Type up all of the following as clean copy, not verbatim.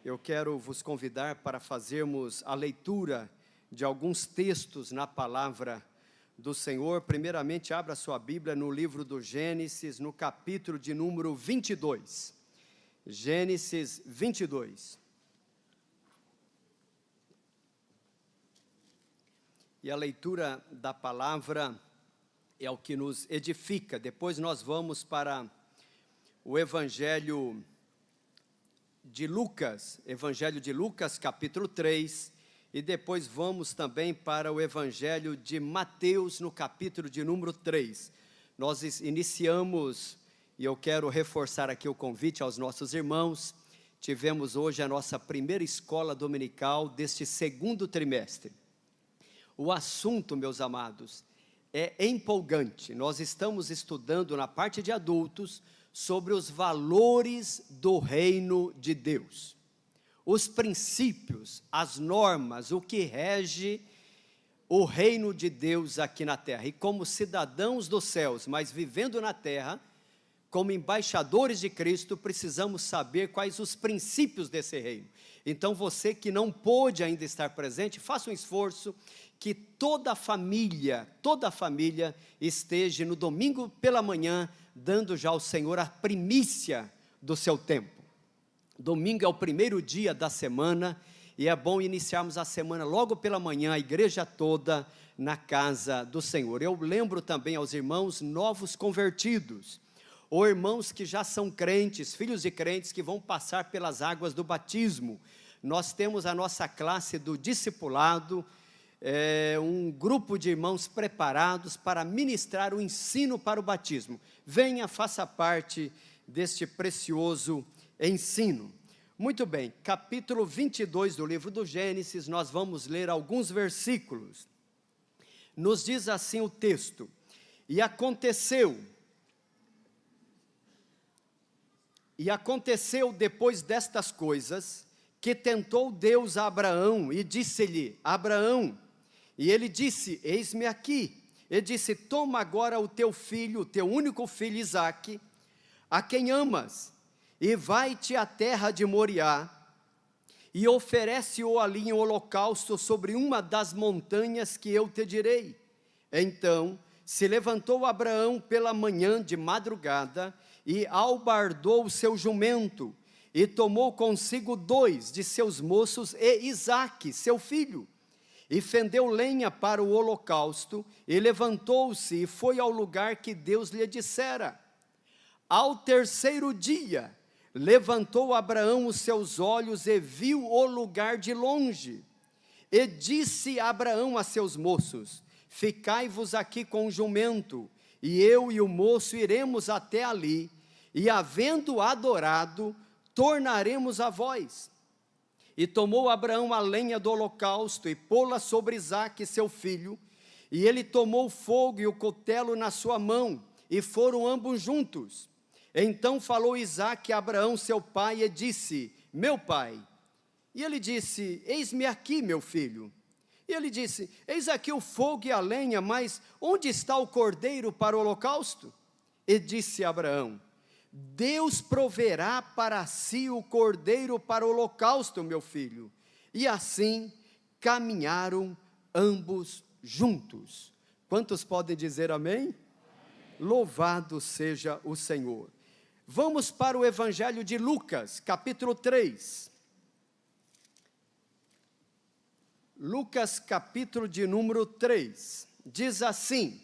Eu quero vos convidar para fazermos a leitura de alguns textos na palavra do Senhor. Primeiramente, abra sua Bíblia no livro do Gênesis, no capítulo de número 22. Gênesis 22. E a leitura da palavra é o que nos edifica. Depois nós vamos para o Evangelho de Lucas, capítulo 3, e depois vamos também para o Evangelho de Mateus, no capítulo de número 3. Nós iniciamos, e eu quero reforçar aqui o convite aos nossos irmãos, tivemos hoje a nossa primeira escola dominical deste segundo trimestre. O assunto, meus amados, é empolgante. Nós estamos estudando na parte de adultos sobre os valores do reino de Deus. Os princípios, as normas, o que rege o reino de Deus aqui na terra. E como cidadãos dos céus, mas vivendo na terra, como embaixadores de Cristo, precisamos saber quais os princípios desse reino. Então você que não pôde ainda estar presente, faça um esforço que toda a família esteja no domingo pela manhã, dando já ao Senhor a primícia do seu tempo. Domingo é o primeiro dia da semana, e é bom iniciarmos a semana logo pela manhã, a igreja toda na casa do Senhor. Eu lembro também aos irmãos novos convertidos, ou irmãos que já são crentes, filhos de crentes que vão passar pelas águas do batismo. Nós temos a nossa classe do discipulado, um grupo de irmãos preparados para ministrar o ensino para o batismo. Venha, faça parte deste precioso ensino. Muito bem, capítulo 22 do livro do Gênesis, nós vamos ler alguns versículos. Nos diz assim o texto: E aconteceu depois destas coisas, que tentou Deus a Abraão, e disse-lhe: Abraão, e ele disse: eis-me aqui. Ele disse: toma agora o teu filho, o teu único filho Isaque, a quem amas, e vai-te à terra de Moriá, e oferece-o ali em holocausto sobre uma das montanhas que eu te direi. Então se levantou Abraão pela manhã de madrugada, e albardou o seu jumento, e tomou consigo 2 de seus moços e Isaque, seu filho, e fendeu lenha para o holocausto, e levantou-se e foi ao lugar que Deus lhe dissera. Ao terceiro dia, levantou Abraão os seus olhos e viu o lugar de longe. E disse Abraão a seus moços: ficai-vos aqui com o jumento, e eu e o moço iremos até ali, e havendo adorado, tornaremos a vós. E tomou Abraão a lenha do holocausto, e pô-la sobre Isaque seu filho, e ele tomou o fogo e o cutelo na sua mão, e foram ambos juntos. Então falou Isaque a Abraão seu pai, e disse: meu pai. E ele disse: eis-me aqui, meu filho. E ele disse: eis aqui o fogo e a lenha, mas onde está o cordeiro para o holocausto? E disse Abraão: Deus proverá para si o cordeiro para o holocausto, meu filho. E assim caminharam ambos juntos. Quantos podem dizer amém? Amém. Louvado seja o Senhor. Vamos para o Evangelho de Lucas, capítulo 3. Lucas, capítulo de número 3. Diz assim: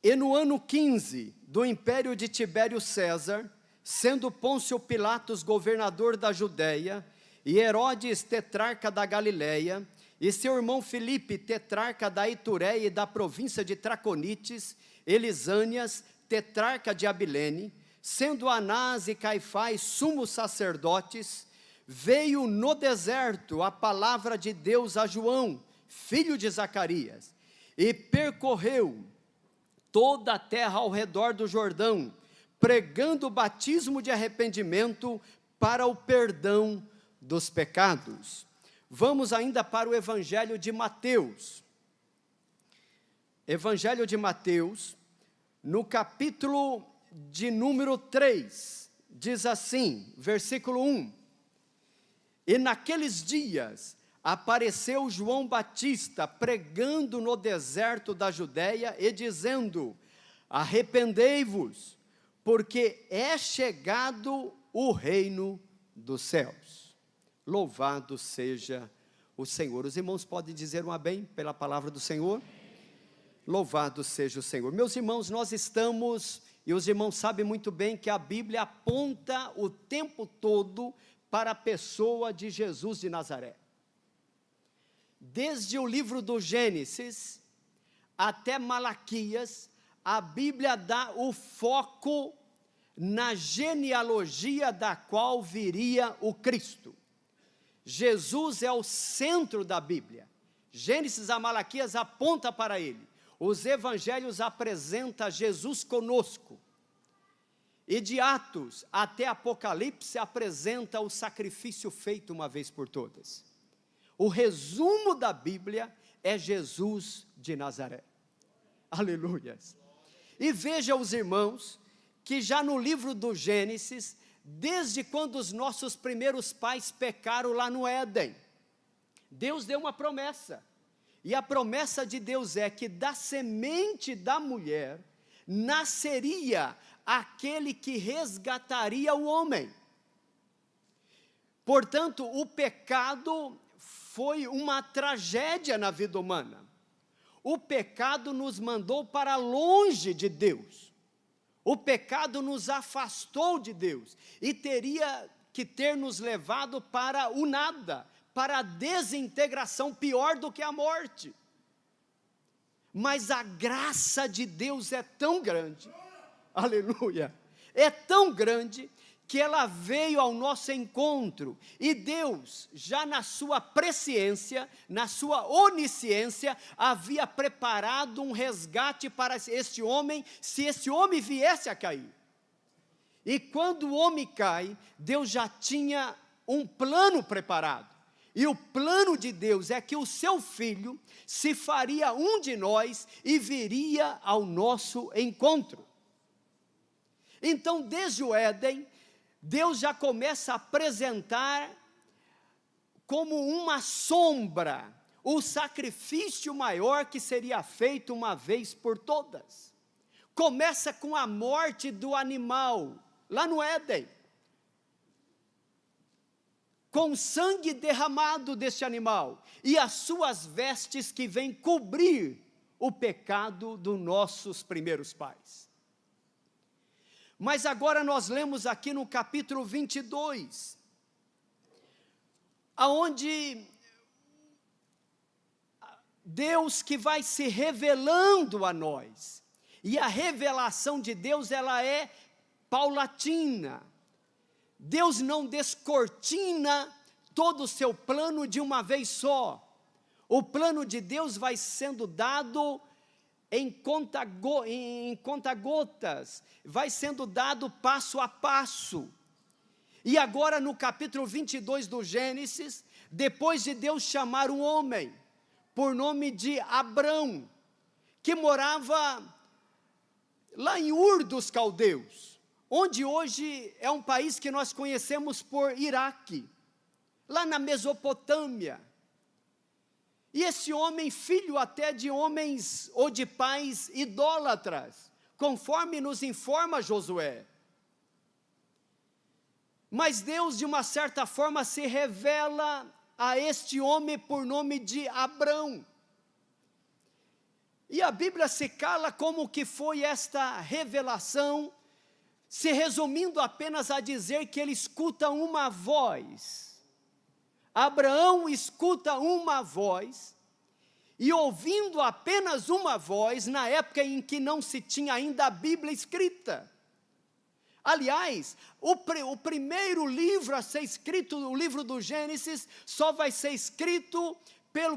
E no ano 15 do império de Tibério César, sendo Pôncio Pilatos governador da Judéia, e Herodes tetrarca da Galileia, e seu irmão Filipe tetrarca da Itureia e da província de Traconites, Elisânias tetrarca de Abilene, sendo Anás e Caifás sumos sacerdotes, veio no deserto a palavra de Deus a João, filho de Zacarias, e percorreu toda a terra ao redor do Jordão, pregando o batismo de arrependimento para o perdão dos pecados. Vamos ainda para o Evangelho de Mateus. Evangelho de Mateus, no capítulo de número 3, diz assim, versículo 1: E naqueles dias apareceu João Batista pregando no deserto da Judéia e dizendo: arrependei-vos, porque é chegado o reino dos céus. Louvado seja o Senhor. Os irmãos podem dizer um amém pela palavra do Senhor? Louvado seja o Senhor. Meus irmãos, nós estamos, e os irmãos sabem muito bem que a Bíblia aponta o tempo todo para a pessoa de Jesus de Nazaré. Desde o livro do Gênesis até Malaquias, a Bíblia dá o foco na genealogia da qual viria o Cristo. Jesus é o centro da Bíblia. Gênesis a Malaquias aponta para ele. Os evangelhos apresentam Jesus conosco. E de Atos até Apocalipse apresenta o sacrifício feito uma vez por todas. O resumo da Bíblia é Jesus de Nazaré. Aleluias. E veja os irmãos, que já no livro do Gênesis, desde quando os nossos primeiros pais pecaram lá no Éden, Deus deu uma promessa. E a promessa de Deus é que da semente da mulher nasceria aquele que resgataria o homem. Portanto, o pecado foi uma tragédia na vida humana. O pecado nos mandou para longe de Deus. O pecado nos afastou de Deus e teria que ter nos levado para o nada, para a desintegração, pior do que a morte. Mas a graça de Deus é tão grande, aleluia, é tão grande, que ela veio ao nosso encontro, e Deus, já na sua presciência, na sua onisciência, havia preparado um resgate para este homem, se esse homem viesse a cair. E quando o homem cai, Deus já tinha um plano preparado, e o plano de Deus é que o seu filho se faria um de nós, e viria ao nosso encontro. Então, desde o Éden, Deus já começa a apresentar como uma sombra o sacrifício maior que seria feito uma vez por todas. Começa com a morte do animal, lá no Éden, com o sangue derramado deste animal, e as suas vestes que vêm cobrir o pecado dos nossos primeiros pais. Mas agora nós lemos aqui no capítulo 22, aonde Deus que vai se revelando a nós, e a revelação de Deus, ela é paulatina. Deus não descortina todo o seu plano de uma vez só. O plano de Deus vai sendo dado em conta-gotas, vai sendo dado passo a passo. E agora no capítulo 22 do Gênesis, depois de Deus chamar um homem, por nome de Abrão, que morava lá em Ur dos Caldeus, onde hoje é um país que nós conhecemos por Iraque, lá na Mesopotâmia. E esse homem, filho até de homens ou de pais idólatras, conforme nos informa Josué. Mas Deus, de uma certa forma, se revela a este homem por nome de Abrão. E a Bíblia se cala como que foi esta revelação, se resumindo apenas a dizer que ele escuta uma voz. Abraão escuta uma voz, e ouvindo apenas uma voz, na época em que não se tinha ainda a Bíblia escrita. Aliás, o primeiro livro a ser escrito, o livro do Gênesis, só vai ser escrito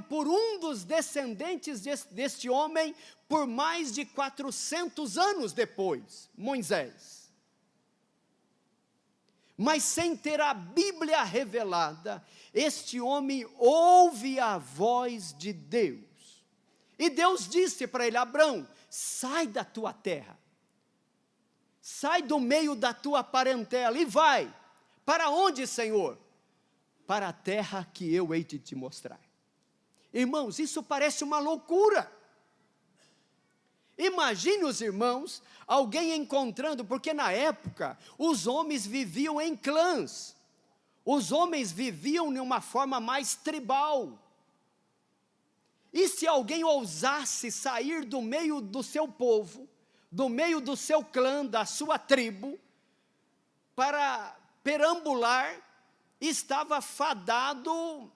por um dos descendentes deste homem, por mais de 400 anos depois, Moisés. Mas sem ter a Bíblia revelada, este homem ouve a voz de Deus. E Deus disse para ele: Abrão, sai da tua terra. sai do meio da tua parentela e vai. Para onde, Senhor? Para a terra que eu hei de te mostrar. Irmãos, isso parece uma loucura. Imagine os irmãos, alguém encontrando, porque na época, os homens viviam em clãs. Os homens viviam de uma forma mais tribal. E se alguém ousasse sair do meio do seu povo, do meio do seu clã, da sua tribo, para perambular, estava fadado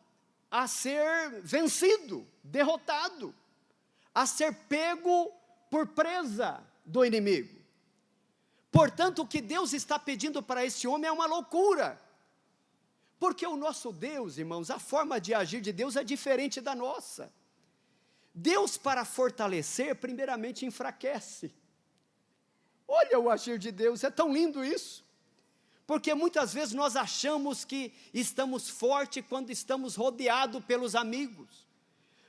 a ser vencido, derrotado, a ser pego por presa do inimigo. Portanto, o que Deus está pedindo para esse homem é uma loucura. Porque o nosso Deus, irmãos, a forma de agir de Deus é diferente da nossa. Deus, para fortalecer, primeiramente enfraquece. Olha o agir de Deus, é tão lindo isso. Porque muitas vezes nós achamos que estamos fortes quando estamos rodeados pelos amigos.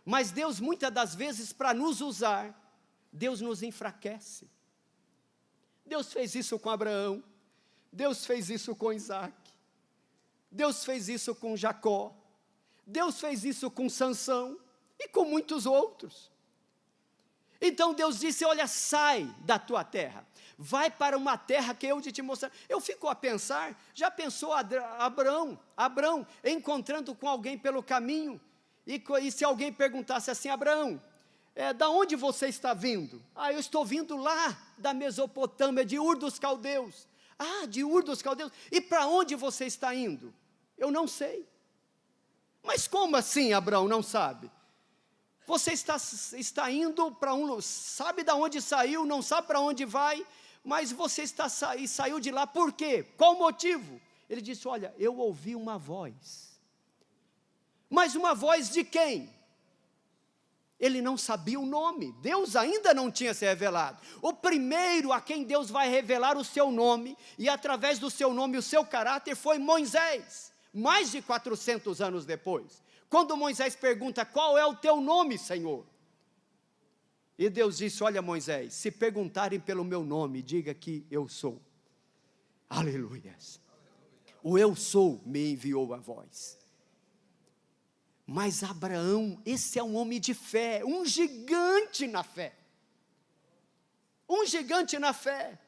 Mas Deus, muitas das vezes, para nos usar, Deus nos enfraquece. Deus fez isso com Abraão, Deus fez isso com Isaac, Deus fez isso com Jacó, Deus fez isso com Sansão e com muitos outros. Então Deus disse, olha, sai da tua terra, vai para uma terra que eu de te mostrar. Eu fico a pensar, já pensou Abraão encontrando com alguém pelo caminho, e se alguém perguntasse assim, Abraão, da onde você está vindo? Eu estou vindo lá da Mesopotâmia, de Ur dos Caldeus. De Ur dos Caldeus, e para onde você está indo? Eu não sei. Mas como assim, Abraão, não sabe? Você está indo para sabe de onde saiu, não sabe para onde vai, mas você saiu de lá, por quê? Qual o motivo? Ele disse, olha, eu ouvi uma voz. Mas uma voz de quem? Ele não sabia o nome, Deus ainda não tinha se revelado. O primeiro a quem Deus vai revelar o seu nome, e através do seu nome o seu caráter, foi Moisés, mais de 400 anos depois. Quando Moisés pergunta, qual é o teu nome, Senhor? E Deus disse, olha Moisés, se perguntarem pelo meu nome, diga que eu sou. Aleluias. O eu sou me enviou a voz. Mas Abraão, esse é um homem de fé, um gigante na fé. Um gigante na fé.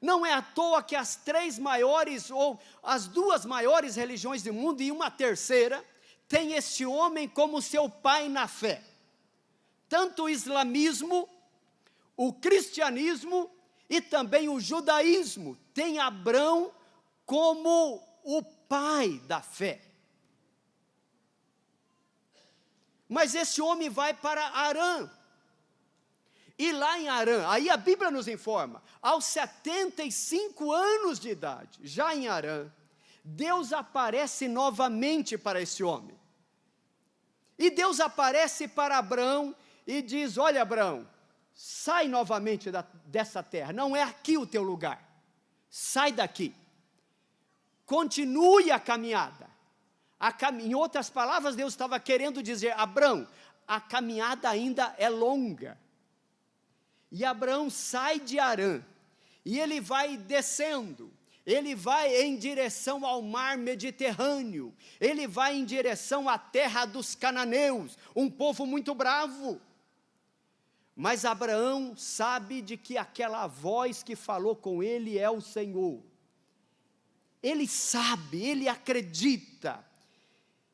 Não é à toa que as 3 maiores, ou as 2 maiores religiões do mundo, e uma terceira, tem este homem como seu pai na fé. Tanto o islamismo, o cristianismo e também o judaísmo tem Abraão como o pai da fé. Mas esse homem vai para Harã. E lá em Harã, aí a Bíblia nos informa, aos 75 anos de idade, já em Harã, Deus aparece novamente para esse homem. E Deus aparece para Abraão e diz, olha Abraão, sai novamente dessa terra, não é aqui o teu lugar, sai daqui, continue a caminhada. Em outras palavras, Deus estava querendo dizer, Abraão, a caminhada ainda é longa. E Abraão sai de Harã, e ele vai descendo, ele vai em direção ao mar Mediterrâneo, ele vai em direção à terra dos cananeus, um povo muito bravo. Mas Abraão sabe de que aquela voz que falou com ele é o Senhor. Ele sabe, ele acredita,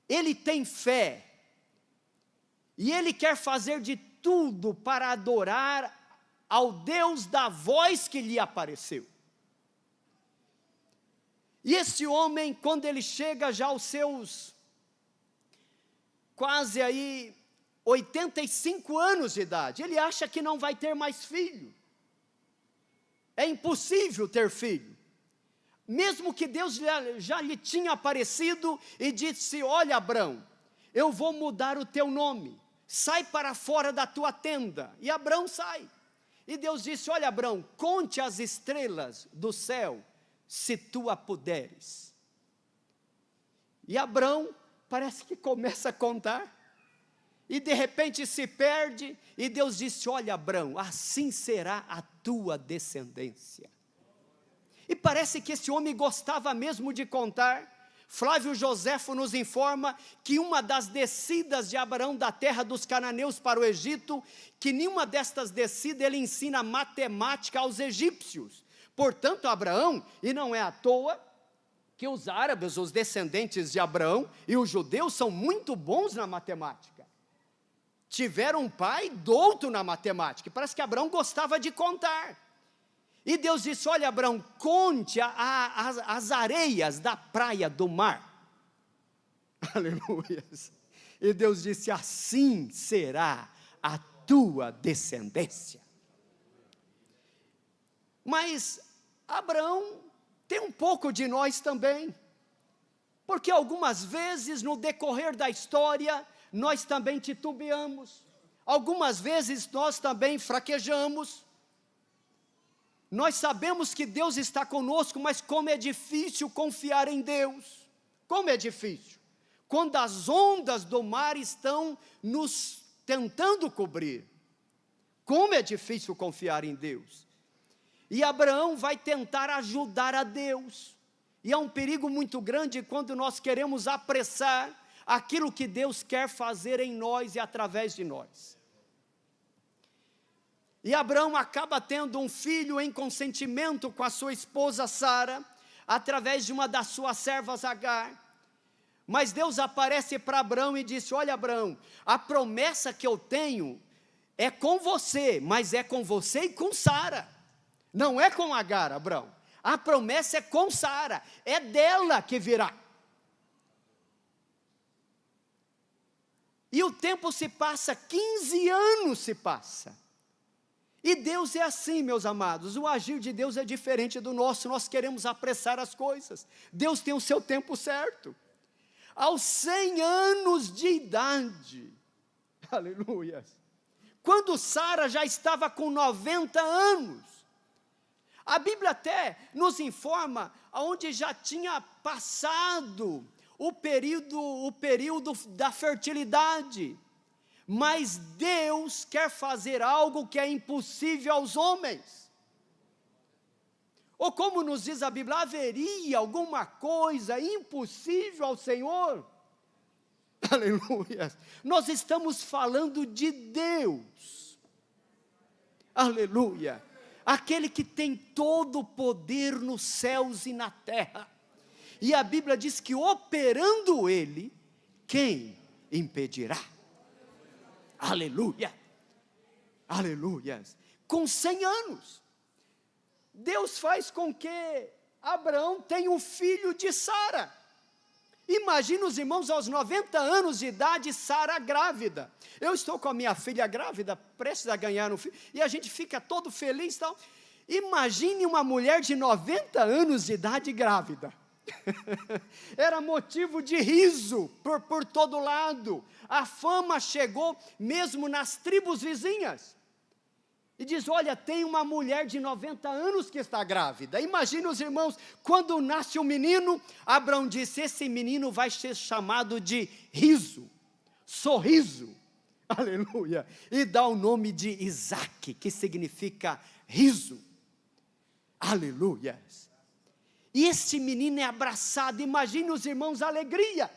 ele tem fé, e ele quer fazer de tudo para adorar ao Deus da voz que lhe apareceu. E esse homem, quando ele chega já aos seus quase aí 85 anos de idade, ele acha que não vai ter mais filho. É impossível ter filho. Mesmo que Deus já lhe tinha aparecido e disse, olha Abraão, eu vou mudar o teu nome, sai para fora da tua tenda. E Abraão sai. E Deus disse, olha Abraão, conte as estrelas do céu, se tu a puderes. E Abraão parece que começa a contar, e de repente se perde, e Deus disse, olha Abraão, assim será a tua descendência. E parece que esse homem gostava mesmo de contar. Flávio Joséfo nos informa que uma das descidas de Abraão da terra dos cananeus para o Egito, que nenhuma destas descidas ele ensina matemática aos egípcios. Portanto, Abraão, e não é à toa, que os árabes, os descendentes de Abraão e os judeus são muito bons na matemática. Tiveram um pai douto na matemática, e parece que Abraão gostava de contar. E Deus disse, olha Abraão, conte as areias da praia do mar. Aleluia. E Deus disse, assim será a tua descendência. Mas Abraão tem um pouco de nós também, porque algumas vezes no decorrer da história, nós também titubeamos, algumas vezes nós também fraquejamos. Nós sabemos que Deus está conosco, mas como é difícil confiar em Deus, como é difícil, quando as ondas do mar estão nos tentando cobrir, como é difícil confiar em Deus. E Abraão vai tentar ajudar a Deus, e há um perigo muito grande quando nós queremos apressar aquilo que Deus quer fazer em nós e através de nós. E Abraão acaba tendo um filho em consentimento com a sua esposa Sara, através de uma das suas servas Agar. Mas Deus aparece para Abraão e disse, olha Abraão, a promessa que eu tenho é com você, mas é com você e com Sara. Não é com Agar, Abraão. A promessa é com Sara, é dela que virá. E o tempo se passa, 15 anos se passa. E Deus é assim, meus amados, o agir de Deus é diferente do nosso, nós queremos apressar as coisas. Deus tem o seu tempo certo. Aos 100 anos de idade, aleluia, quando Sara já estava com 90 anos, a Bíblia até nos informa onde já tinha passado o período da fertilidade. Mas Deus quer fazer algo que é impossível aos homens. Ou como nos diz a Bíblia, haveria alguma coisa impossível ao Senhor? Aleluia. Nós estamos falando de Deus. Aleluia. Aquele que tem todo o poder nos céus e na terra. E a Bíblia diz que operando Ele, quem impedirá? Aleluia, aleluia. Com 100 anos, Deus faz com que Abraão tenha um filho de Sara. Imagina os irmãos, aos 90 anos de idade, Sara grávida. Eu estou com a minha filha grávida, prestes a ganhar um filho, e a gente fica todo feliz e tal. Imagine uma mulher de 90 anos de idade grávida. Era motivo de riso por todo lado. A fama chegou mesmo nas tribos vizinhas. E diz, olha, tem uma mulher de 90 anos que está grávida. Imagina os irmãos, quando nasce um menino, Abraão disse, esse menino vai ser chamado de riso, sorriso. Aleluia. E dá o nome de Isaque, que significa riso. Aleluia. E este menino é abraçado, imagine os irmãos a alegria.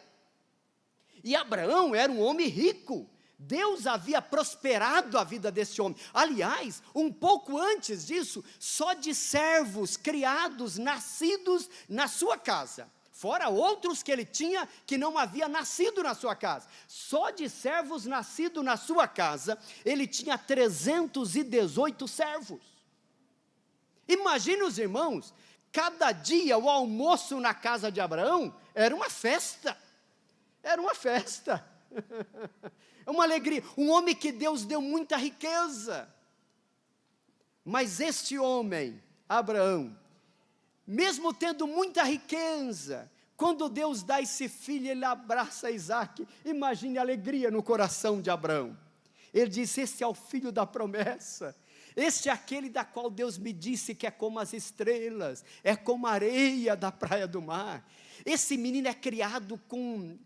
E Abraão era um homem rico, Deus havia prosperado a vida desse homem. Aliás, um pouco antes disso, só de servos criados, nascidos na sua casa, fora outros que ele tinha que não havia nascido na sua casa. Só de servos nascidos na sua casa, ele tinha 318 servos. Imagine os irmãos, cada dia o almoço na casa de Abraão era uma festa. Era uma festa. É uma alegria. Um homem que Deus deu muita riqueza. Mas este homem, Abraão, mesmo tendo muita riqueza, quando Deus dá esse filho, ele abraça Isaque. Imagine a alegria no coração de Abraão. Ele diz, esse é o filho da promessa. Este é aquele da qual Deus me disse que é como as estrelas, é como a areia da praia do mar. Esse menino é criado com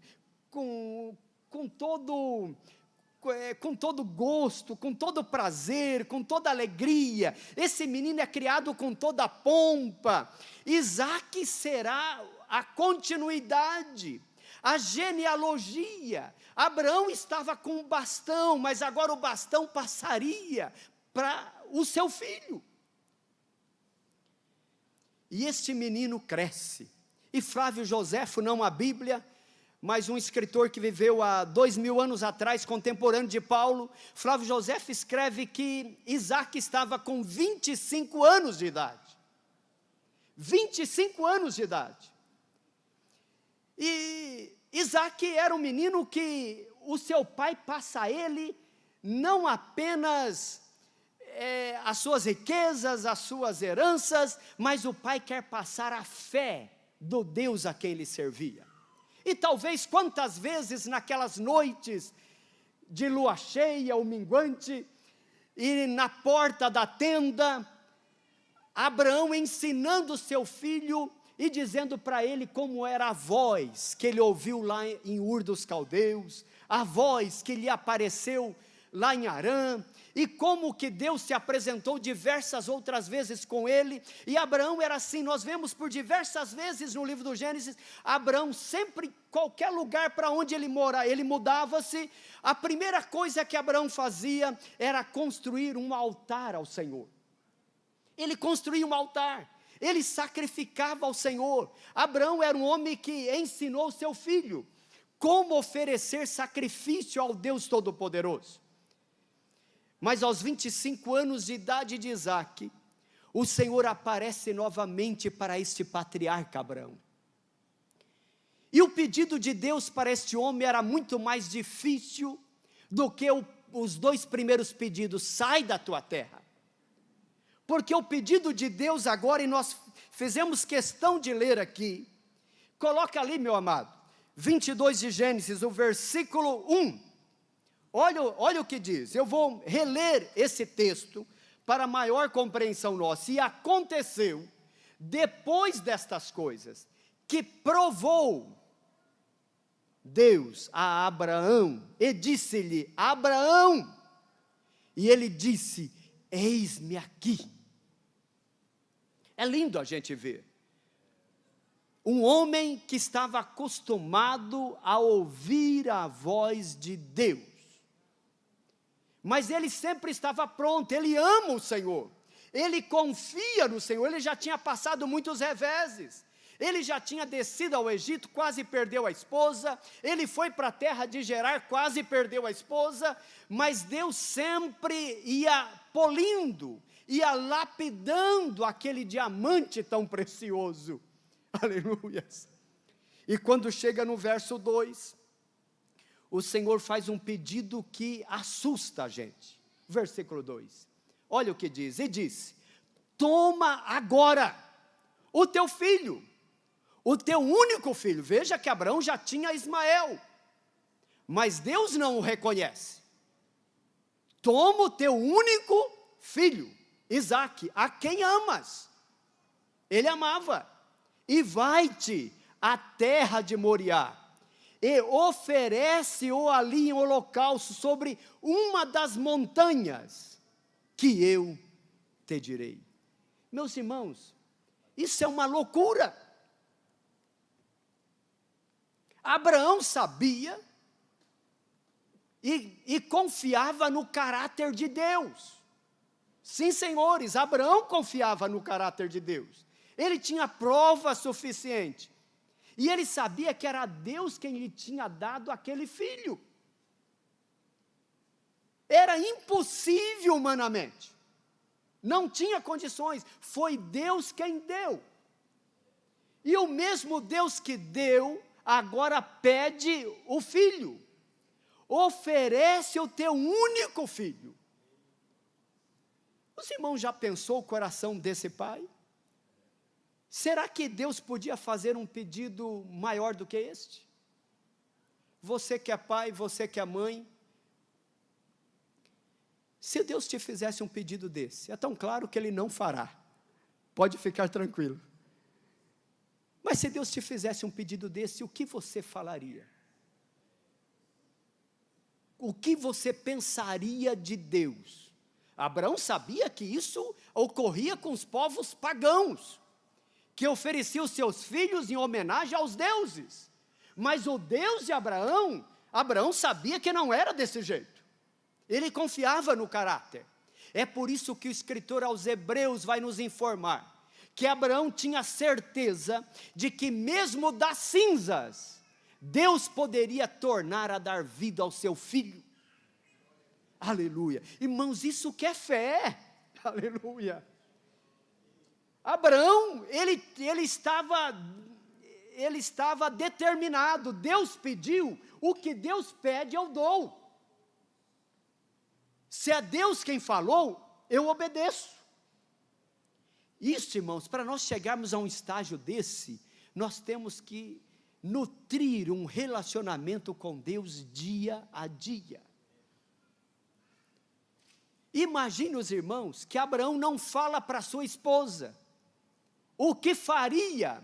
com todo gosto, com todo prazer, com toda alegria. Esse menino é criado com toda pompa. Isaque será a continuidade, a genealogia. Abraão estava com um bastão, mas agora o bastão passaria para o seu filho. E este menino cresce. E Flávio Joséfo, não a Bíblia, mas um escritor que viveu há 2000 anos atrás, contemporâneo de Paulo, Flávio Joséfo escreve que Isaque estava com 25 anos de idade. 25 anos de idade. E Isaque era um menino que o seu pai passa a ele não apenas as suas riquezas, as suas heranças, mas o pai quer passar a fé do Deus a quem ele servia. E talvez quantas vezes naquelas noites de lua cheia ou minguante, e na porta da tenda, Abraão ensinando seu filho e dizendo para ele como era a voz que ele ouviu lá em Ur dos Caldeus, a voz que lhe apareceu lá em Harã, e como que Deus se apresentou diversas outras vezes com ele. E Abraão era assim. Nós vemos por diversas vezes no livro do Gênesis, Abraão sempre, qualquer lugar para onde ele mora, ele mudava-se, a primeira coisa que Abraão fazia, era construir um altar ao Senhor. Ele construía um altar, ele sacrificava ao Senhor. Abraão era um homem que ensinou seu filho como oferecer sacrifício ao Deus Todo-Poderoso. Mas aos 25 anos de idade de Isaque, o Senhor aparece novamente para este patriarca Abraão. E o pedido de Deus para este homem era muito mais difícil do que os dois primeiros pedidos: sai da tua terra. Porque o pedido de Deus agora, e nós fizemos questão de ler aqui, coloca ali, meu amado, 22 de Gênesis, o versículo 1. Olha o que diz. Eu vou reler esse texto para maior compreensão nossa. E aconteceu, depois destas coisas, que provou Deus a Abraão, e disse-lhe: Abraão, e ele disse: eis-me aqui. É lindo a gente ver um homem que estava acostumado a ouvir a voz de Deus, mas ele sempre estava pronto. Ele ama o Senhor, ele confia no Senhor. Ele já tinha passado muitos reveses, ele já tinha descido ao Egito, quase perdeu a esposa, ele foi para a terra de Gerar, quase perdeu a esposa, mas Deus sempre ia polindo, ia lapidando aquele diamante tão precioso. Aleluias. E quando chega no verso 2, o Senhor faz um pedido que assusta a gente. Versículo 2, olha o que diz. E disse: toma agora o teu filho, o teu único filho. Veja que Abraão já tinha Ismael, mas Deus não o reconhece. Toma o teu único filho, Isaque, a quem amas. Ele amava. E vai-te à terra de Moriá, e oferece-o ali em holocausto sobre uma das montanhas que eu te direi. Meus irmãos, isso é uma loucura. Abraão sabia e confiava no caráter de Deus. Sim, senhores, Abraão confiava no caráter de Deus. Ele tinha prova suficiente. E ele sabia que era Deus quem lhe tinha dado aquele filho. Era impossível humanamente. Não tinha condições. Foi Deus quem deu. E o mesmo Deus que deu, agora pede o filho. Oferece o teu único filho. Os irmãos já pensou o coração desse pai? Será que Deus podia fazer um pedido maior do que este? Você que é pai, você que é mãe, se Deus te fizesse um pedido desse, é tão claro que Ele não fará, pode ficar tranquilo. Mas se Deus te fizesse um pedido desse, o que você falaria? o que você pensaria de Deus? Abraão sabia que isso ocorria com os povos pagãos, que ofereciam seus filhos em homenagem aos deuses. Mas o Deus de Abraão, Abraão sabia que não era desse jeito. Ele confiava no caráter. É por isso que o escritor aos Hebreus vai nos informar que Abraão tinha certeza de que mesmo das cinzas, Deus poderia tornar a dar vida ao seu filho. Aleluia. Irmãos, isso que é fé. Aleluia. Abraão, ele estava determinado. Deus pediu, o que Deus pede eu dou. Se é Deus quem falou, eu obedeço. Isso, irmãos, para nós chegarmos a um estágio desse, nós temos que nutrir um relacionamento com Deus dia a dia. Imagine os irmãos que Abraão não fala para sua esposa o que faria.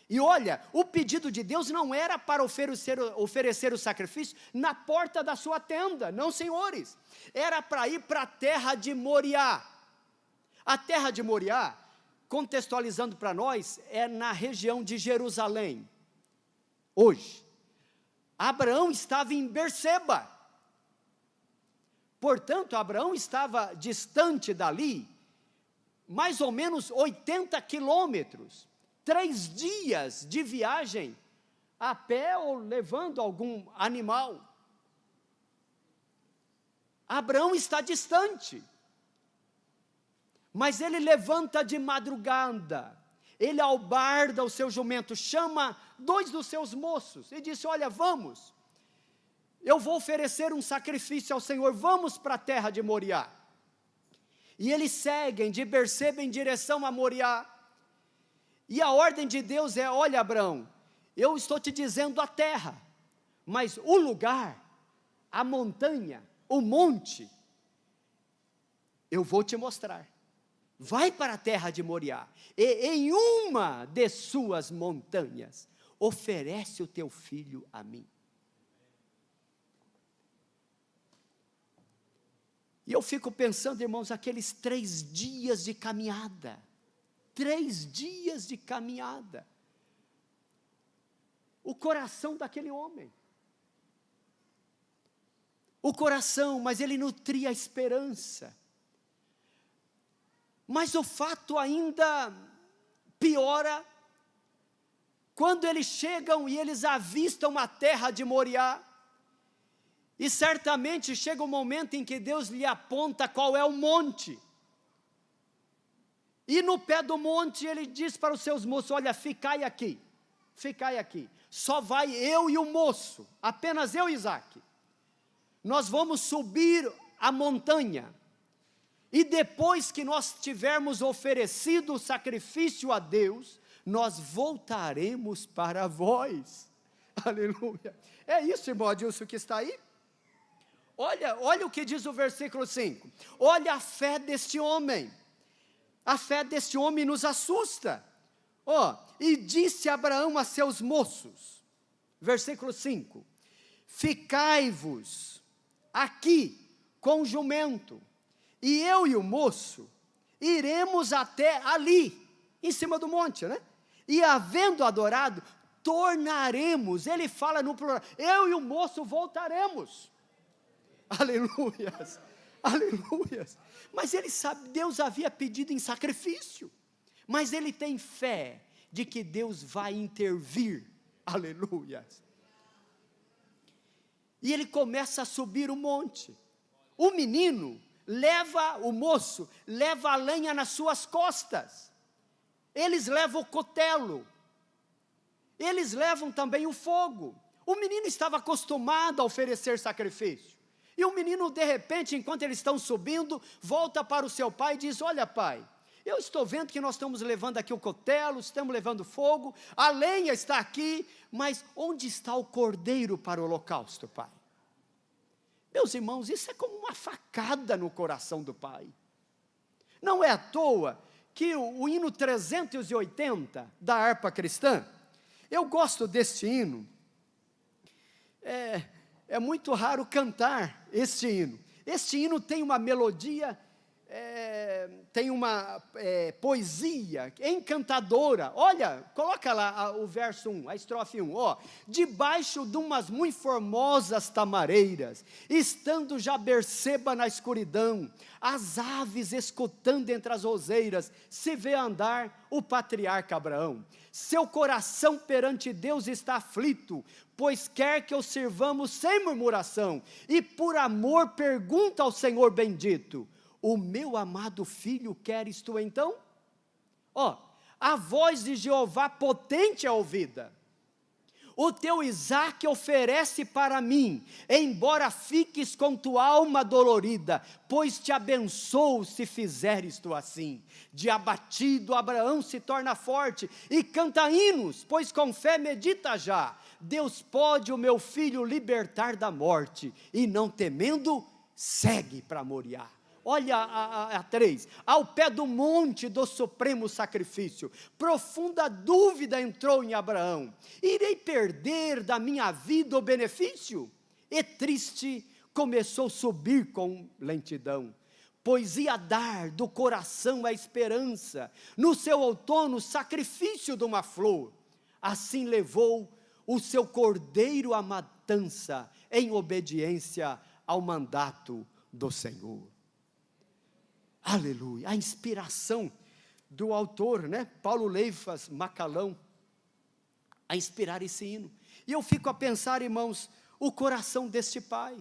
E olha, o pedido de Deus não era para oferecer o sacrifício na porta da sua tenda, não, senhores. Era para ir para a terra de Moriá. A terra de Moriá, contextualizando para nós, é na região de Jerusalém. Hoje, Abraão estava em Berseba. Portanto, Abraão estava distante dali, mais ou menos 80 quilômetros. 3 dias de viagem, a pé ou levando algum animal. Abraão está distante, mas ele levanta de madrugada, ele albarda o seu jumento, chama 2 dos seus moços, e disse, olha, vamos, eu vou oferecer um sacrifício ao Senhor, vamos para a terra de Moriá. E eles seguem de Berseba em direção a Moriá, e a ordem de Deus é, olha Abraão, eu estou te dizendo a terra, mas o lugar, a montanha, o monte, eu vou te mostrar. Vai para a terra de Moriá, e em uma de suas montanhas, oferece o teu filho a mim. E eu fico pensando, irmãos, aqueles 3 dias de caminhada, 3 dias de caminhada, o coração daquele homem, o coração, mas ele nutria a esperança, mas o fato ainda piora, quando eles chegam e eles avistam a terra de Moriá, e certamente chega um momento em que Deus lhe aponta qual é o monte, e no pé do monte ele diz para os seus moços, olha, ficai aqui, só vai eu e o moço, apenas eu e Isaque, nós vamos subir a montanha, e depois que nós tivermos oferecido o sacrifício a Deus, nós voltaremos para vós, aleluia, é isso, irmão Adilson, que está aí? Olha o que diz o versículo 5, olha a fé deste homem, a fé deste homem nos assusta. E disse Abraão a seus moços, versículo 5, ficai-vos aqui com o jumento, e eu e o moço iremos até ali, em cima do monte, né? E havendo adorado, tornaremos, ele fala no plural, eu e o moço voltaremos. Aleluias, aleluias. Mas ele sabe, Deus havia pedido em sacrifício, mas ele tem fé de que Deus vai intervir, aleluias. E ele começa a subir o monte, o menino o moço leva a lenha nas suas costas, eles levam o cutelo, eles levam também o fogo, o menino estava acostumado a oferecer sacrifício, e o menino de repente, enquanto eles estão subindo, volta para o seu pai e diz, olha pai, eu estou vendo que nós estamos levando aqui o cutelo, estamos levando fogo, a lenha está aqui, mas onde está o cordeiro para o holocausto, pai? Meus irmãos, isso é como uma facada no coração do pai. Não é à toa que o hino 380 da harpa cristã, eu gosto deste hino, é muito raro cantar este hino. Este hino tem uma melodia, tem uma poesia encantadora. Olha, coloca lá o verso 1, a estrofe 1. Ó, debaixo de umas muito formosas tamareiras, estando já Berseba na escuridão, as aves escutando entre as roseiras, se vê andar o patriarca Abraão. Seu coração perante Deus está aflito, pois quer que o sirvamos sem murmuração, e por amor pergunta ao Senhor bendito: o meu amado filho queres tu então? Ó, a voz de Jeová potente é ouvida. O teu Isaque oferece para mim, embora fiques com tua alma dolorida, pois te abençoo se fizeres tu assim. De abatido Abraão se torna forte, e canta hinos, pois com fé medita já. Deus pode o meu filho libertar da morte, e não temendo, segue para Moriá. Olha a 3, ao pé do monte do supremo sacrifício, profunda dúvida entrou em Abraão: irei perder da minha vida o benefício? E triste começou a subir com lentidão, pois ia dar do coração a esperança, no seu outono sacrifício de uma flor. Assim levou o seu cordeiro à matança, em obediência ao mandato do Senhor. Aleluia, a inspiração do autor, né, Paulo Leifas Macalão, a inspirar esse hino. E eu fico a pensar, irmãos, o coração deste pai.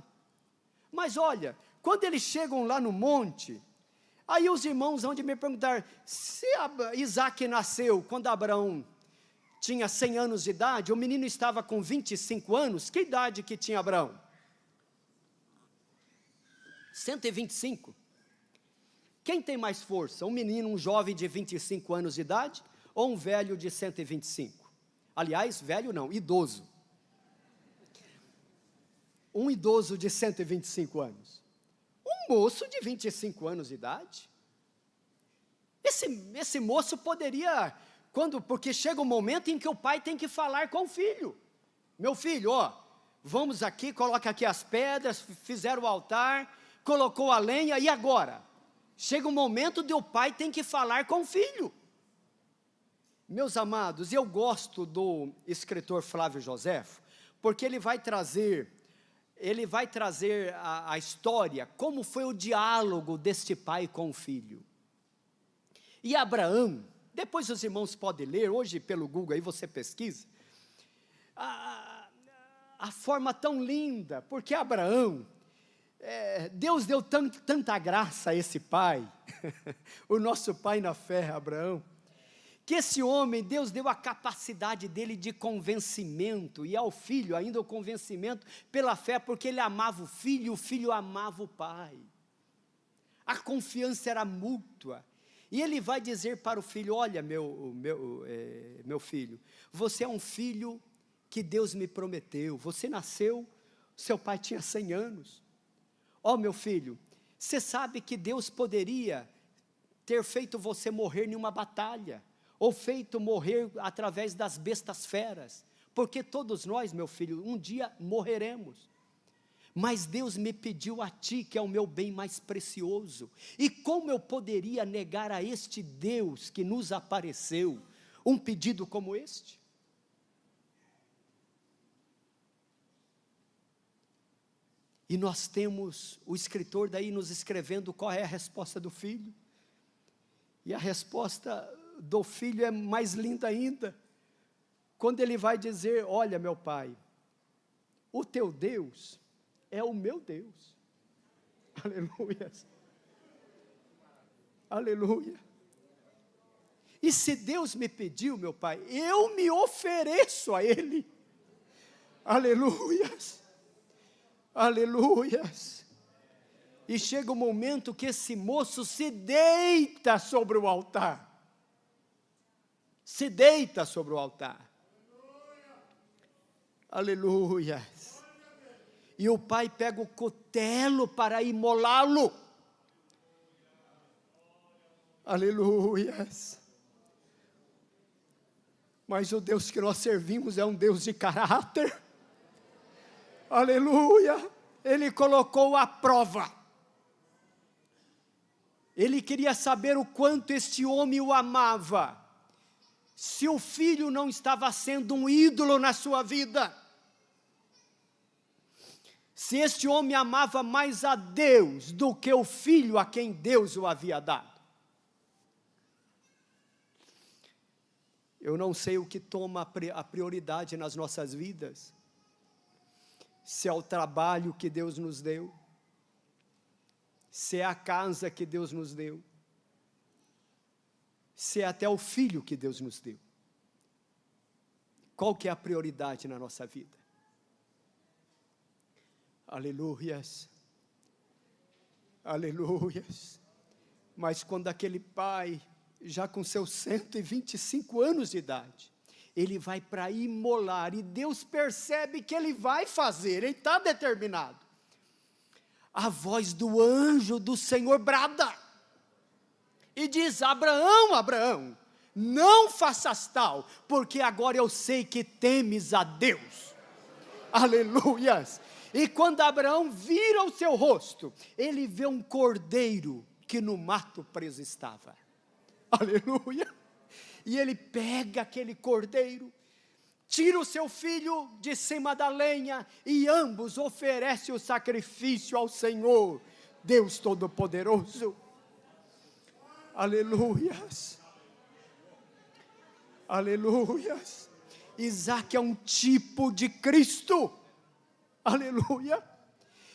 Mas olha, quando eles chegam lá no monte, aí os irmãos vão de me perguntar: se Isaac nasceu quando Abraão tinha 100 anos de idade, o menino estava com 25 anos, que idade que tinha Abraão? 125. Quem tem mais força? Um menino, um jovem de 25 anos de idade, ou um velho de 125? Aliás, velho não, idoso. Um idoso de 125 anos. Um moço de 25 anos de idade. Esse moço poderia, porque chega um momento em que o pai tem que falar com o filho. Meu filho, ó, vamos aqui, coloca aqui as pedras, fizeram o altar, colocou a lenha, e agora? Chega um momento de o pai tem que falar com o filho. Meus amados, eu gosto do escritor Flávio Joséfo, porque ele vai trazer a história, como foi o diálogo deste pai com o filho. E Abraão, depois os irmãos podem ler, hoje pelo Google aí você pesquisa, a forma tão linda, porque Abraão, Deus deu tanta graça a esse pai, o nosso pai na fé, Abraão, que esse homem, Deus deu a capacidade dele de convencimento, e ao filho ainda o convencimento pela fé, porque ele amava o filho, e o filho amava o pai. A confiança era mútua, e ele vai dizer para o filho: olha meu filho, você é um filho que Deus me prometeu, você nasceu, seu pai tinha 100 anos, ó meu filho, você sabe que Deus poderia ter feito você morrer em uma batalha, ou feito morrer através das bestas feras, porque todos nós, meu filho, um dia morreremos, mas Deus me pediu a ti, que é o meu bem mais precioso, e como eu poderia negar a este Deus que nos apareceu, um pedido como este? E nós temos o escritor daí nos escrevendo qual é a resposta do filho, e a resposta do filho é mais linda ainda, quando ele vai dizer: olha meu pai, o teu Deus é o meu Deus. Aleluia, aleluia. E se Deus me pediu, meu pai, eu me ofereço a Ele. Aleluias, aleluias. E chega o momento que esse moço se deita sobre o altar. Se deita sobre o altar. Aleluias. E o pai pega o cutelo para imolá-lo. Aleluias. Mas o Deus que nós servimos é um Deus de caráter. Aleluia! Ele colocou à prova. Ele queria saber o quanto este homem o amava. Se o filho não estava sendo um ídolo na sua vida. Se este homem amava mais a Deus do que o filho a quem Deus o havia dado. Eu não sei o que toma a prioridade nas nossas vidas. Se é o trabalho que Deus nos deu. Se é a casa que Deus nos deu. Se é até o filho que Deus nos deu. Qual que é a prioridade na nossa vida? Aleluias. Aleluias. Mas quando aquele pai, já com seus 125 anos de idade, ele vai para imolar, e Deus percebe que ele vai fazer, ele está determinado. A voz do anjo do Senhor brada, e diz: Abraão, Abraão, não faças tal, porque agora eu sei que temes a Deus. Aleluias. E quando Abraão vira o seu rosto, ele vê um cordeiro que no mato preso estava. Aleluia. E ele pega aquele cordeiro, tira o seu filho de cima da lenha, e ambos oferecem o sacrifício ao Senhor, Deus Todo-Poderoso. Aleluias. Aleluias. Isaac é um tipo de Cristo. Aleluia.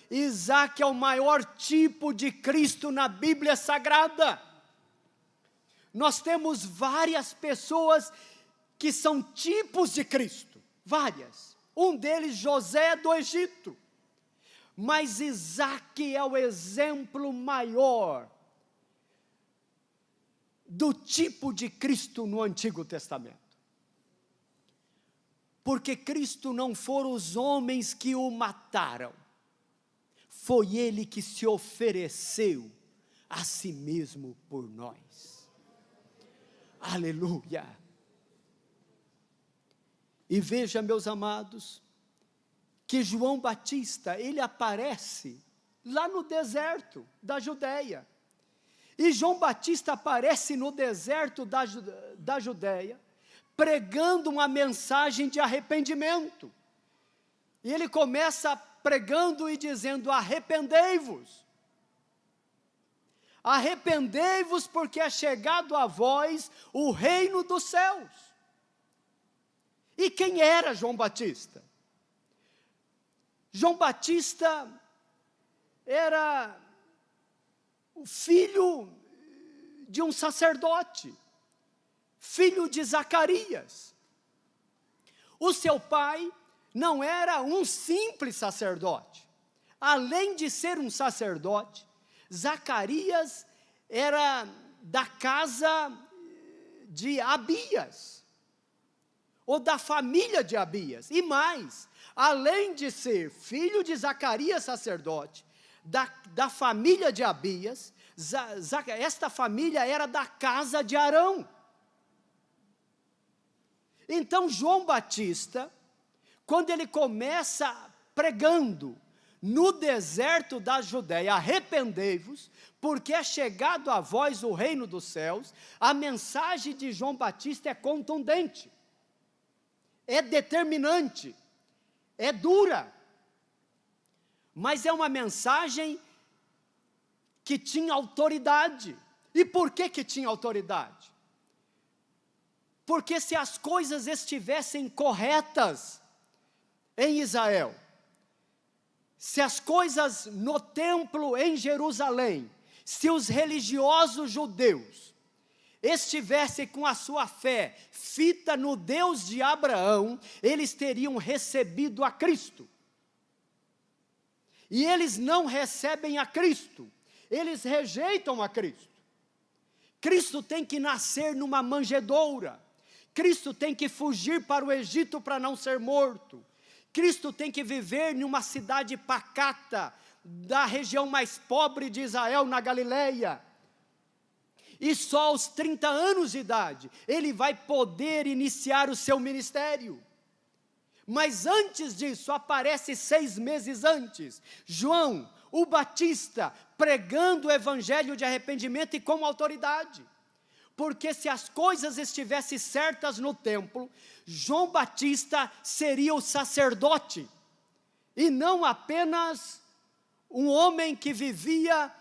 Isaac é o maior tipo de Cristo na Bíblia Sagrada. Nós temos várias pessoas que são tipos de Cristo, várias. Um deles, José do Egito. Mas Isaac é o exemplo maior do tipo de Cristo no Antigo Testamento. Porque Cristo não foram os homens que o mataram, foi Ele que se ofereceu a si mesmo por nós. Aleluia! E veja, meus amados, que João Batista, ele aparece lá no deserto da Judeia. E João Batista aparece no deserto da Judeia, pregando uma mensagem de arrependimento. E ele começa pregando e dizendo: arrependei-vos. Arrependei-vos, porque é chegado a vós o reino dos céus. E quem era João Batista? João Batista era o filho de um sacerdote, filho de Zacarias. O seu pai não era um simples sacerdote. Além de ser um sacerdote, Zacarias era da casa de Abias, ou da família de Abias. E mais, além de ser filho de Zacarias, sacerdote, da família de Abias, esta família era da casa de Arão. Então João Batista, quando ele começa pregando no deserto da Judeia: arrependei-vos, porque é chegado a vós o reino dos céus, a mensagem de João Batista é contundente, é determinante, é dura, mas é uma mensagem que tinha autoridade. E por que tinha autoridade? Porque se as coisas estivessem corretas em Israel, se as coisas no templo em Jerusalém, se os religiosos judeus estivessem com a sua fé fita no Deus de Abraão, eles teriam recebido a Cristo. E eles não recebem a Cristo, eles rejeitam a Cristo. Cristo tem que nascer numa manjedoura, Cristo tem que fugir para o Egito para não ser morto, Cristo tem que viver em uma cidade pacata, da região mais pobre de Israel, na Galileia. E só aos 30 anos de idade, ele vai poder iniciar o seu ministério. Mas antes disso, aparece 6 meses antes, João, o Batista, pregando o evangelho de arrependimento e com autoridade. Porque se as coisas estivessem certas no templo, João Batista seria o sacerdote, e não apenas um homem que vivia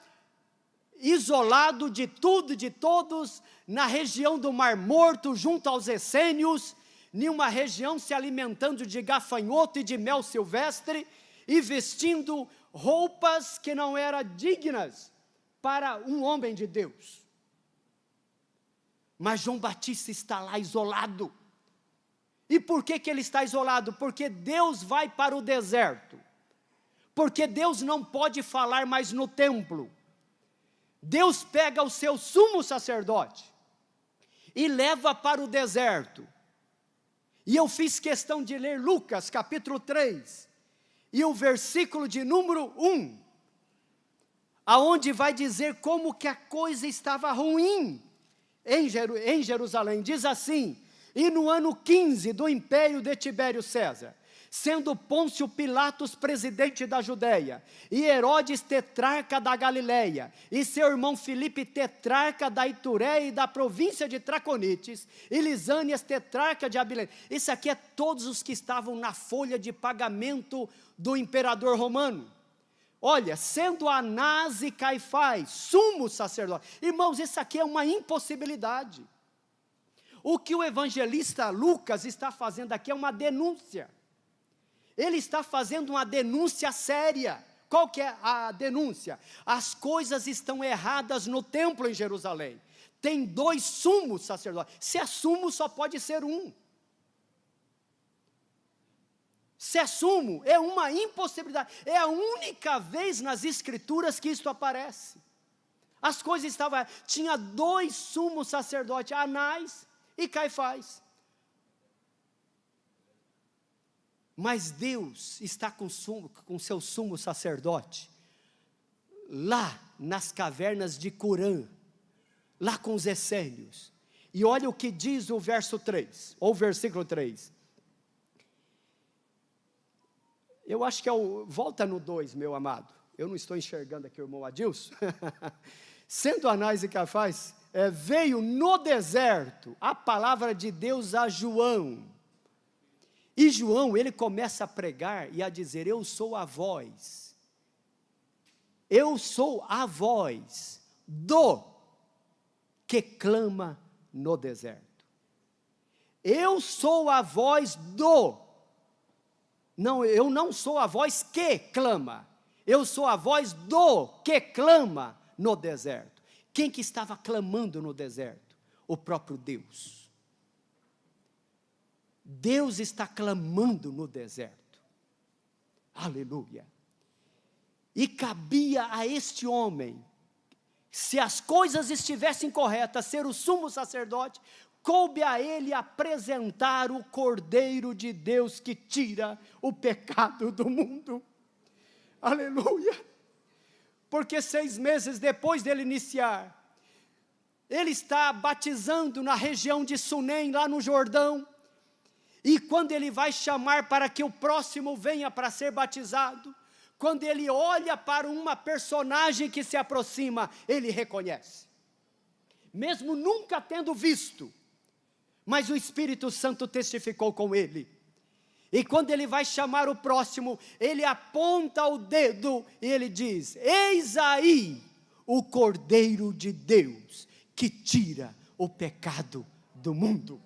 isolado de tudo e de todos, na região do Mar Morto, junto aos essênios, em uma região se alimentando de gafanhoto e de mel silvestre, e vestindo roupas que não eram dignas para um homem de Deus. Mas João Batista está lá isolado. E por que ele está isolado? Porque Deus vai para o deserto. Porque Deus não pode falar mais no templo. Deus pega o seu sumo sacerdote e leva para o deserto. E eu fiz questão de ler Lucas capítulo 3, e o versículo de número 1, aonde vai dizer como que a coisa estava ruim em Jerusalém. Diz assim: e no ano 15 do império de Tibério César, sendo Pôncio Pilatos presidente da Judéia, e Herodes tetrarca da Galileia, e seu irmão Filipe tetrarca da Itureia e da província de Traconites, e Lisânias tetrarca de Abilene. Isso aqui é todos os que estavam na folha de pagamento do imperador romano. Olha, sendo Anás e Caifás sumo sacerdote. Irmãos, isso aqui é uma impossibilidade. O que o evangelista Lucas está fazendo aqui é uma denúncia. Ele está fazendo uma denúncia séria. Qual que é a denúncia? As coisas estão erradas no templo em Jerusalém. Tem 2 sumos sacerdotes. Se é sumo, só pode ser um. Se é sumo, é uma impossibilidade. É a única vez nas escrituras que isto aparece. As coisas estavam... Tinha 2 sumos sacerdotes, Anás e Caifás. Mas Deus está com seu sumo sacerdote, lá nas cavernas de Curã, lá com os essênios. E olha o que diz o verso 3, ou versículo 3. Eu acho que é volta no 2, meu amado. Eu não estou enxergando aqui o irmão Adilson. Sendo Anás e Caifás, veio no deserto a palavra de Deus a João. E João, ele começa a pregar e a dizer: eu sou a voz. Eu sou a voz do que clama no deserto. Eu sou a voz do. Não, eu não sou a voz que clama. Eu sou a voz do que clama no deserto. Quem que estava clamando no deserto? O próprio Deus. Deus está clamando no deserto. Aleluia. E cabia a este homem, se as coisas estivessem corretas, ser o sumo sacerdote, coube a ele apresentar o Cordeiro de Deus que tira o pecado do mundo. Aleluia. Porque 6 meses depois dele iniciar, ele está batizando na região de Sunem, lá no Jordão. E quando ele vai chamar para que o próximo venha para ser batizado, quando ele olha para uma personagem que se aproxima, ele reconhece. Mesmo nunca tendo visto, mas o Espírito Santo testificou com ele. E quando ele vai chamar o próximo, ele aponta o dedo e ele diz: eis aí o Cordeiro de Deus, que tira o pecado do mundo.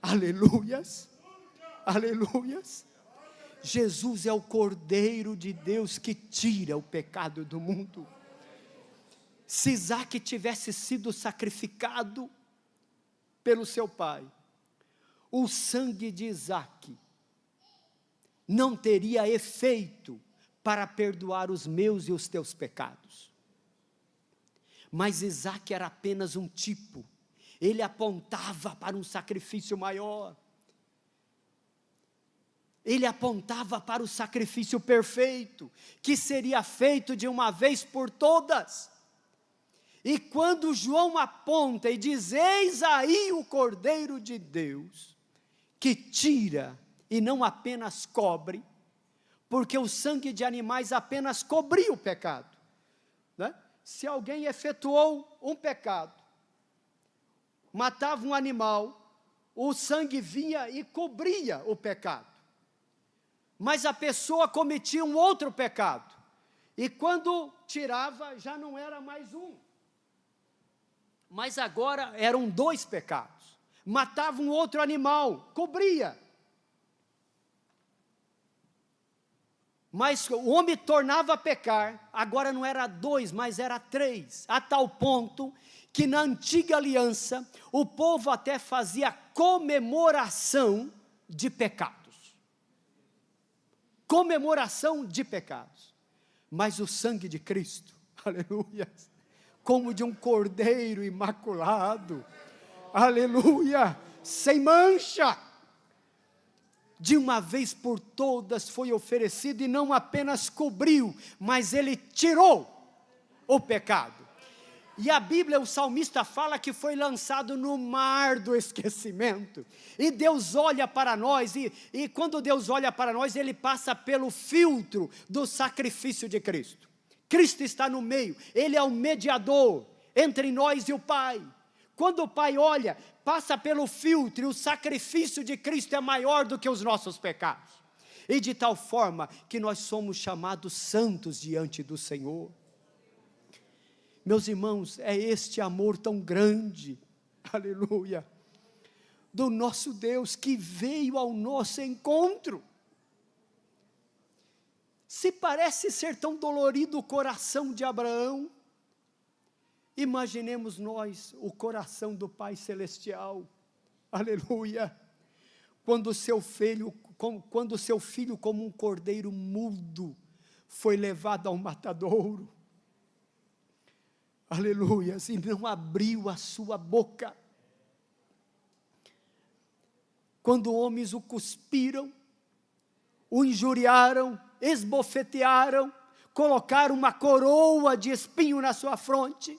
Aleluias, aleluias. Jesus é o Cordeiro de Deus que tira o pecado do mundo. Se Isaac tivesse sido sacrificado pelo seu pai, o sangue de Isaac não teria efeito para perdoar os meus e os teus pecados. Mas Isaac era apenas um tipo. Ele apontava para um sacrifício maior. Ele apontava para o sacrifício perfeito, que seria feito de uma vez por todas. E quando João aponta e diz: eis aí o Cordeiro de Deus, que tira e não apenas cobre, porque o sangue de animais apenas cobria o pecado, né? Se alguém efetuou um pecado, matava um animal, o sangue vinha e cobria o pecado. Mas a pessoa cometia um outro pecado, e quando tirava, já não era mais um. Mas agora eram 2 pecados. Matava um outro animal, cobria. Mas o homem tornava a pecar, agora não era 2, mas era 3, a tal ponto que na antiga aliança, o povo até fazia comemoração de pecados. Comemoração de pecados. Mas o sangue de Cristo, aleluia, como de um cordeiro imaculado, aleluia, sem mancha, de uma vez por todas foi oferecido, e não apenas cobriu, mas ele tirou o pecado. E a Bíblia, o salmista fala que foi lançado no mar do esquecimento, e Deus olha para nós, e quando Deus olha para nós, ele passa pelo filtro do sacrifício de Cristo. Cristo está no meio, ele é o mediador entre nós e o Pai. Quando o Pai olha, passa pelo filtro, e o sacrifício de Cristo é maior do que os nossos pecados, e de tal forma que nós somos chamados santos diante do Senhor. Meus irmãos, é este amor tão grande, aleluia, do nosso Deus, que veio ao nosso encontro. Se parece ser tão dolorido o coração de Abraão, imaginemos nós o coração do Pai Celestial, aleluia, quando seu filho, como um cordeiro mudo, foi levado ao matadouro, aleluia, e não abriu a sua boca. Quando homens o cuspiram, o injuriaram, esbofetearam, colocaram uma coroa de espinho na sua fronte,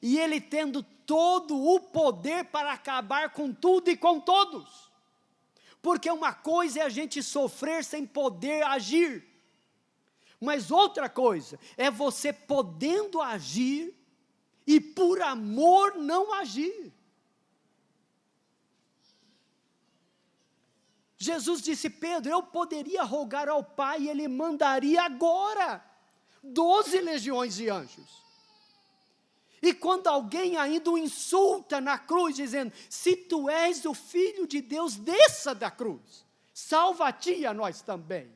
e ele tendo todo o poder para acabar com tudo e com todos, porque uma coisa é a gente sofrer sem poder agir, mas outra coisa é você podendo agir e por amor não agir. Jesus disse: Pedro, eu poderia rogar ao Pai e Ele mandaria agora 12 legiões de anjos. E quando alguém ainda o insulta na cruz, dizendo: se tu és o Filho de Deus, desça da cruz, salva a ti e a nós também.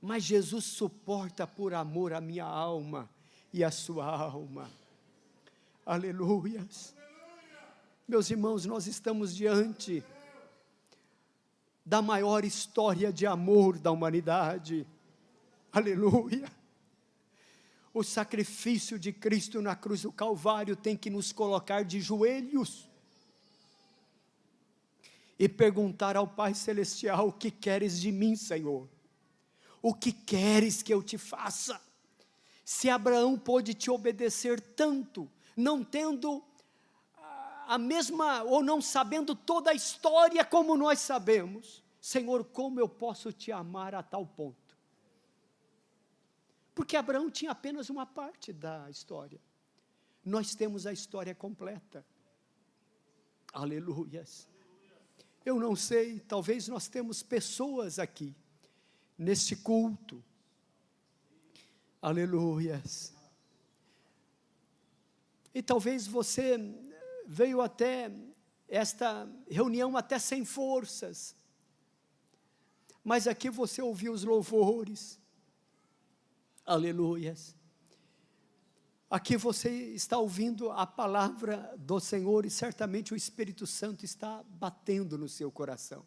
Mas Jesus suporta por amor a minha alma e a sua alma. Aleluias. Meus irmãos, nós estamos diante da maior história de amor da humanidade. Aleluia. O sacrifício de Cristo na cruz do Calvário tem que nos colocar de joelhos e perguntar ao Pai Celestial: o que queres de mim, Senhor? O que queres que eu te faça? Se Abraão pôde te obedecer tanto, não tendo a mesma, ou não sabendo toda a história como nós sabemos, Senhor, como eu posso te amar a tal ponto? Porque Abraão tinha apenas uma parte da história, nós temos a história completa. Aleluias. Eu não sei, talvez nós temos pessoas aqui, neste culto, aleluias, e talvez você veio até esta reunião até sem forças, mas aqui você ouviu os louvores, aleluias, aqui você está ouvindo a palavra do Senhor, e certamente o Espírito Santo está batendo no seu coração.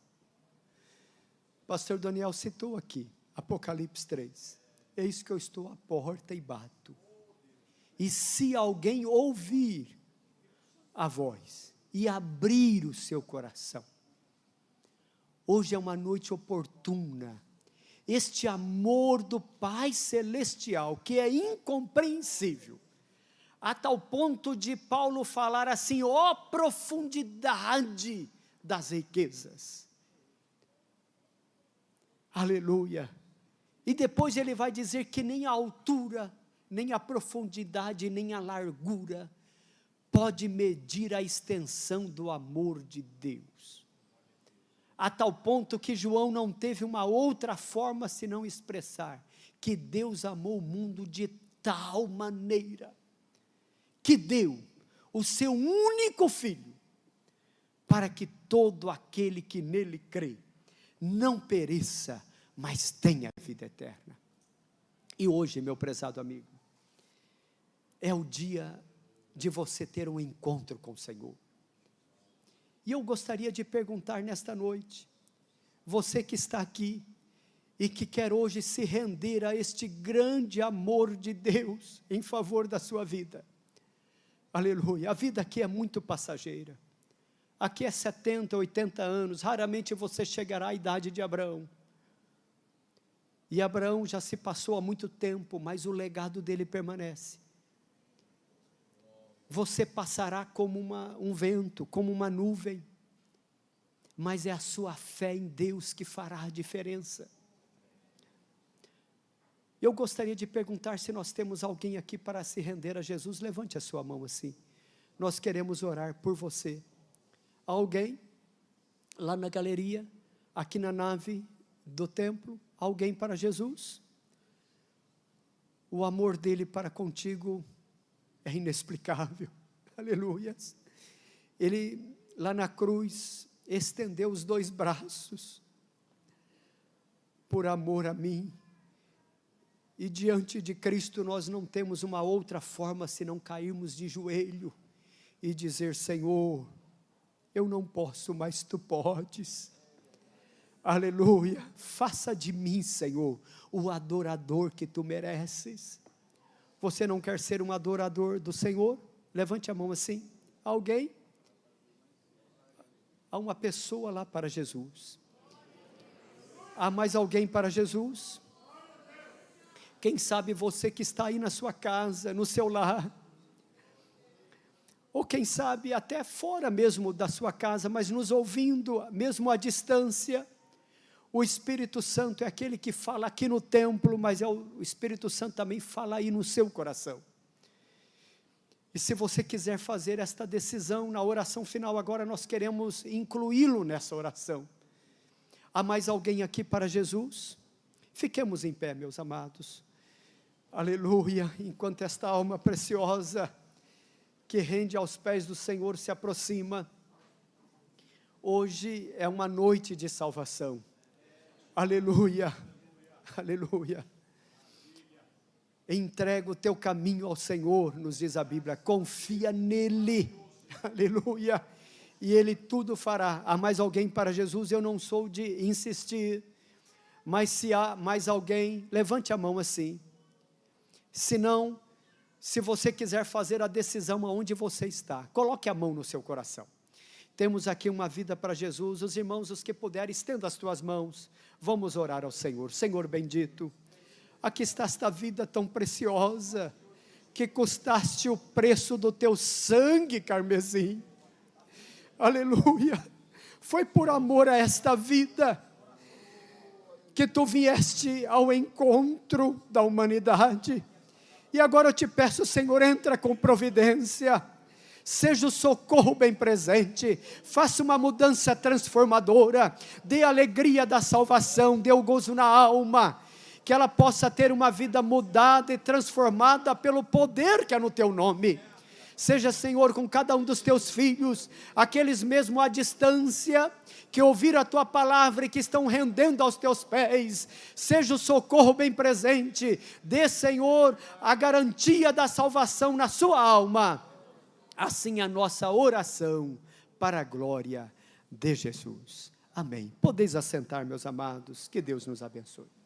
Pastor Daniel citou aqui, Apocalipse 3, eis que eu estou à porta e bato, e se alguém ouvir a voz e abrir o seu coração, hoje é uma noite oportuna, este amor do Pai Celestial, que é incompreensível, a tal ponto de Paulo falar assim: ó profundidade das riquezas, Aleluia. E depois ele vai dizer que nem a altura, nem a profundidade, nem a largura pode medir a extensão do amor de Deus. A tal ponto que João não teve uma outra forma senão expressar que Deus amou o mundo de tal maneira que deu o seu único filho, para que todo aquele que nele crê não pereça, mas tenha vida eterna. E hoje, meu prezado amigo, é o dia de você ter um encontro com o Senhor. E eu gostaria de perguntar nesta noite, você que está aqui, e que quer hoje se render a este grande amor de Deus, em favor da sua vida, aleluia, a vida aqui é muito passageira, aqui é 70, 80 anos, raramente você chegará à idade de Abraão, e Abraão já se passou há muito tempo, mas o legado dele permanece. Você passará como um vento, como uma nuvem, mas é a sua fé em Deus que fará a diferença. Eu gostaria de perguntar se nós temos alguém aqui para se render a Jesus. Levante a sua mão assim, nós queremos orar por você. Alguém, lá na galeria, aqui na nave do templo, alguém para Jesus? O amor dele para contigo é inexplicável, aleluias. Ele lá na cruz, estendeu os 2 braços, por amor a mim, e diante de Cristo nós não temos uma outra forma, senão cairmos de joelho, e dizer: Senhor, eu não posso, mas Tu podes, aleluia, faça de mim, Senhor, o adorador que Tu mereces. Você não quer ser um adorador do Senhor? Levante a mão assim. Alguém? Há uma pessoa lá para Jesus. Há mais alguém para Jesus? Quem sabe você que está aí na sua casa, no seu lar, ou quem sabe até fora mesmo da sua casa, mas nos ouvindo, mesmo à distância. O Espírito Santo é aquele que fala aqui no templo, mas o Espírito Santo também fala aí no seu coração. E se você quiser fazer esta decisão na oração final, agora nós queremos incluí-lo nessa oração. Há mais alguém aqui para Jesus? Fiquemos em pé, meus amados. Aleluia, enquanto esta alma preciosa, que rende aos pés do Senhor, se aproxima. Hoje é uma noite de salvação. Aleluia, aleluia. Entrega o teu caminho ao Senhor, nos diz a Bíblia, confia nele, aleluia, e Ele tudo fará. Há mais alguém para Jesus? Eu não sou de insistir, mas se há mais alguém, levante a mão assim. Se não, se você quiser fazer a decisão aonde você está, coloque a mão no seu coração. Temos aqui uma vida para Jesus. Os irmãos, os que puderem, estenda as tuas mãos, vamos orar ao Senhor. Senhor bendito, aqui está esta vida tão preciosa, que custaste o preço do teu sangue carmesim, aleluia, foi por amor a esta vida, que tu vieste ao encontro da humanidade, e agora eu te peço, Senhor, entra com providência, seja o socorro bem presente, faça uma mudança transformadora, dê a alegria da salvação, dê o gozo na alma, que ela possa ter uma vida mudada e transformada pelo poder que é no teu nome. Seja, Senhor, com cada um dos teus filhos, aqueles mesmo à distância, que ouviram a tua palavra e que estão rendendo aos teus pés, seja o socorro bem presente, dê, Senhor, a garantia da salvação na sua alma. Assim a nossa oração, para a glória de Jesus. Amém. Podeis assentar, meus amados, que Deus nos abençoe.